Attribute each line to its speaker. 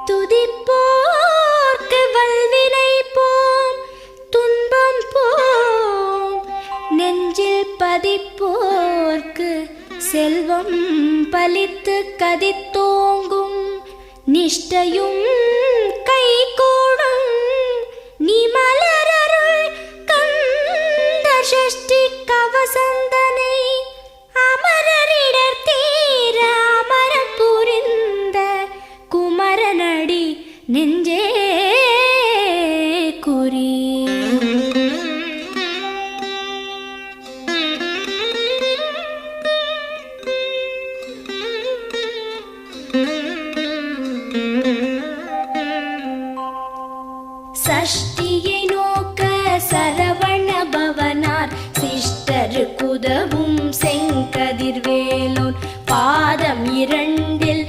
Speaker 1: துதிப்போர்க்கு வல்வினை போம் துன்பம் போம், நெஞ்சில் பதிப்போர்க்கு செல்வம் பலித்து கதித்தோங்கும், நிஷ்டையும் கைகூடும் நீ மலரருள் கந்த சஷ்டி கவசந்தனை, அமரரிடர் தீர அமரம் புரிந்த குமரனடி நெஞ்சே குறி. சஷ்டியை நோக்க சரவண பவனார் சிஷ்டரு குதவும் செங்கதிர்வேலோன், பாதம் இரண்டில்